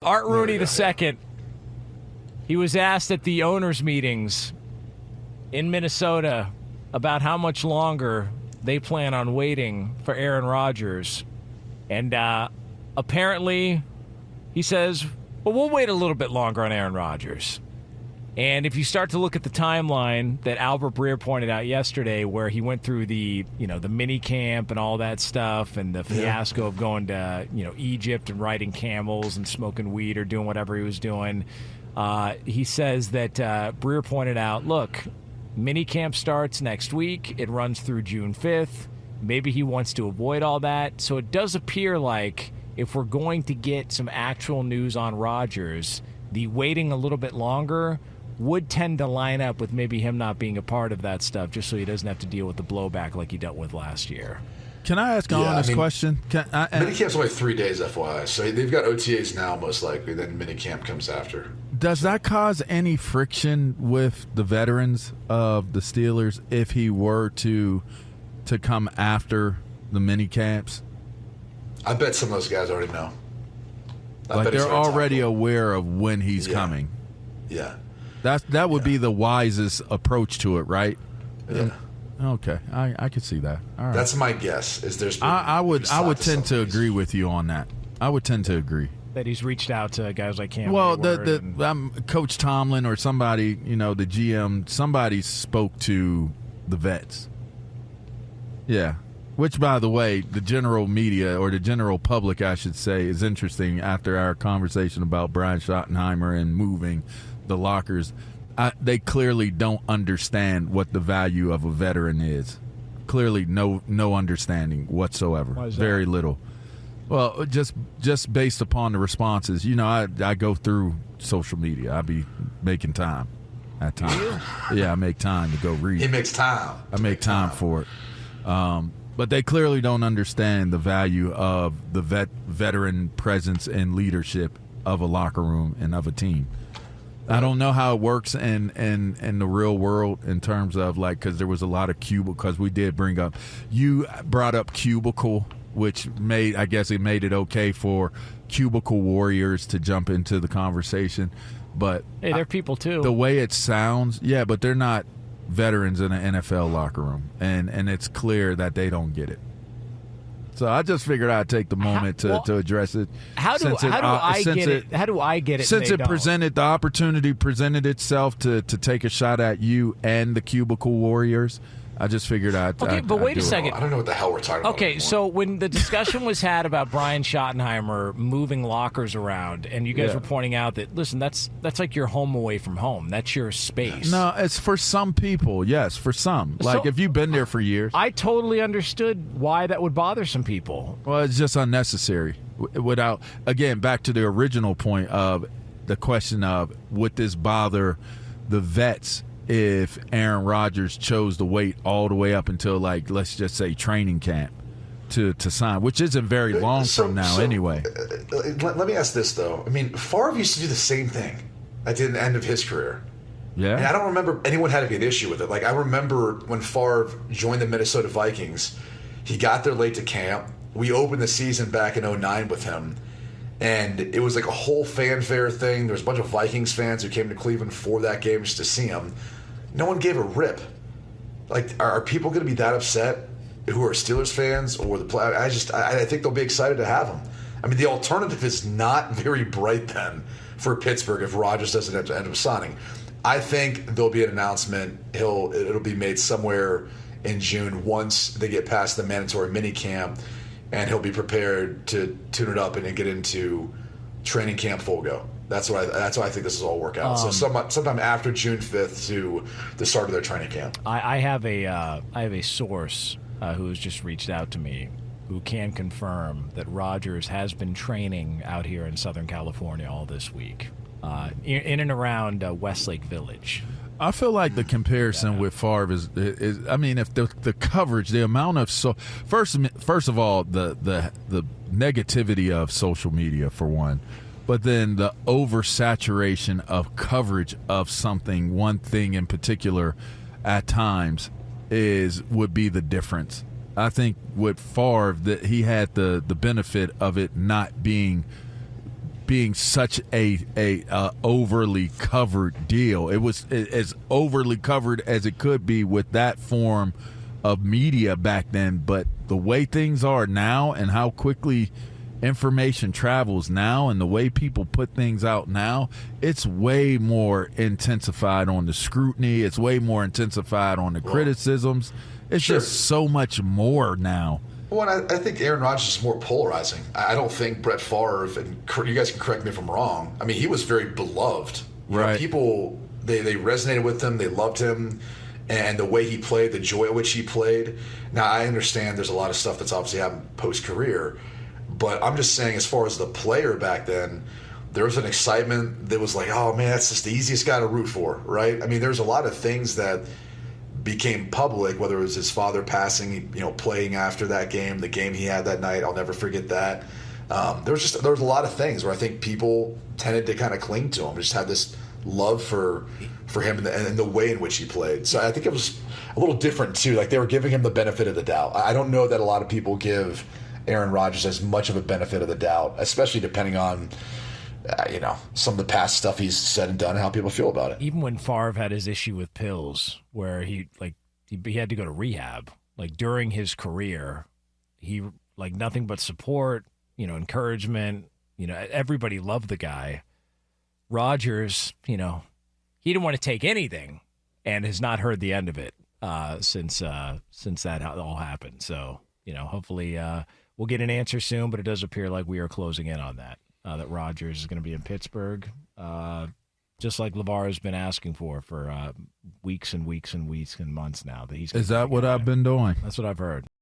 Art Rooney II, he was asked at the owners' meetings in Minnesota about how much longer they plan on waiting for Aaron Rodgers. And apparently he says, well, we'll wait a little bit longer on Aaron Rodgers. And if you start to look at the timeline that Albert Breer pointed out yesterday, where he went through the minicamp and all that stuff, and the fiasco of going to Egypt and riding camels and smoking weed or doing whatever he was doing, he says that Breer pointed out, look, minicamp starts next week. It runs through June 5th. Maybe he wants to avoid all that. So it does appear like if we're going to get some actual news on Rodgers, the waiting a little bit longer would tend to line up with maybe him not being a part of that stuff, just so he doesn't have to deal with the blowback like he dealt with last year. Can I ask an honest question? Minicamp's only 3 days, FYI. So they've got OTAs now, most likely. Then minicamp comes after. Does that cause any friction with the veterans of the Steelers if he were to come after the minicamps? I bet some of those guys already know. Like they're already aware of when he's coming. Yeah. That would be the wisest approach to it, right? Yeah. Okay, I could see that. All right. That's my guess. I would tend to agree with you on that. I would tend to agree that he's reached out to guys like Cam. Well, Coach Tomlin or somebody, the GM, somebody spoke to the vets. Yeah. Which, by the way, the general media, or the general public, I should say, is interesting after our conversation about Brian Schottenheimer and moving the lockers. They clearly don't understand what the value of a veteran is. Clearly no understanding whatsoever. Why is that? Very little. Well, just based upon the responses. I go through social media. I be making time at times. Yeah, I make time to go read. He makes time. I make time for it. But they clearly don't understand the value of the veteran presence and leadership of a locker room and of a team. I don't know how it works in the real world in terms of because there was a lot of because we did you brought up cubicle, which made it okay for cubicle warriors to jump into the conversation. But hey, they're people too. The way it sounds, yeah, but they're not veterans in an NFL locker room, and it's clear that they don't get it. So I just figured I'd take the moment to address it. How do I get it? Since the opportunity presented itself to take a shot at you and the cubicle warriors, I just figured I'd. Okay, but wait a second. I don't know what the hell we're talking about. Okay, anymore. so when the discussion was had about Brian Schottenheimer moving lockers around, and you guys were pointing out that, listen, that's like your home away from home. That's your space. No, it's for some people. Yes, for some. Like if you've been there for years. I totally understood why that would bother some people. Well, it's just unnecessary. Without, again, back to the original point of the question of would this bother the vets if Aaron Rodgers chose to wait all the way up until, let's just say, training camp to sign, which isn't very long from now anyway. Let me ask this, though. I mean, Favre used to do the same thing at the end of his career. Yeah. And I don't remember anyone having an issue with it. I remember when Favre joined the Minnesota Vikings, he got there late to camp. We opened the season back in 2009 with him. And it was like a whole fanfare thing. There was a bunch of Vikings fans who came to Cleveland for that game just to see him. No one gave a rip. Are people going to be that upset who are Steelers fans or the play? I think they'll be excited to have him. I mean, the alternative is not very bright then for Pittsburgh if Rodgers doesn't end up signing. I think there'll be an announcement. It'll be made somewhere in June once they get past the mandatory minicamp, and he'll be prepared to tune it up and get into training camp full go. That's why I think this will all work out. So sometime after June 5th to the start of their training camp. I have a source who has just reached out to me who can confirm that Rodgers has been training out here in Southern California all this week, in and around Westlake Village. I feel like the comparison with Favre is I mean, if the coverage, the amount of first of all, the negativity of social media for one. But then the oversaturation of coverage of one thing in particular at times would be the difference. I think with Favre, that he had the benefit of it not being being such a overly covered deal. It was as overly covered as it could be with that form of media back then. But the way things are now and how quickly information travels now and the way people put things out now, it's way more intensified on the scrutiny. It's way more intensified on the criticisms. It's just so much more now. Well, and I think Aaron Rodgers is more polarizing. I don't think Brett Favre, and you guys can correct me if I'm wrong, I mean, he was very beloved. You know, people, they resonated with him. They loved him. And the way he played, the joy at which he played. Now, I understand there's a lot of stuff that's obviously happened post-career. But I'm just saying, as far as the player back then, there was an excitement that was like, oh, man, that's just the easiest guy to root for, right? I mean, there's a lot of things that became public, whether it was his father passing, you know, playing after that game, the game he had that night. I'll never forget that. There was a lot of things where I think people tended to kind of cling to him, just had this love for him and the way in which he played. So I think it was a little different too. Like, they were giving him the benefit of the doubt. I don't know that a lot of people give Aaron Rodgers as much of a benefit of the doubt, especially depending on some of the past stuff he's said and done and how people feel about it. Even when Favre had his issue with pills, where he had to go to rehab, like during his career, he like nothing but support, encouragement. Everybody loved the guy. Rodgers, he didn't want to take anything, and has not heard the end of it since that all happened. So hopefully we'll get an answer soon, but it does appear like we are closing in on that. That Rodgers is going to be in Pittsburgh, just like LaVar has been asking for weeks and weeks and weeks and months now. Is that what I've been doing? That's what I've heard.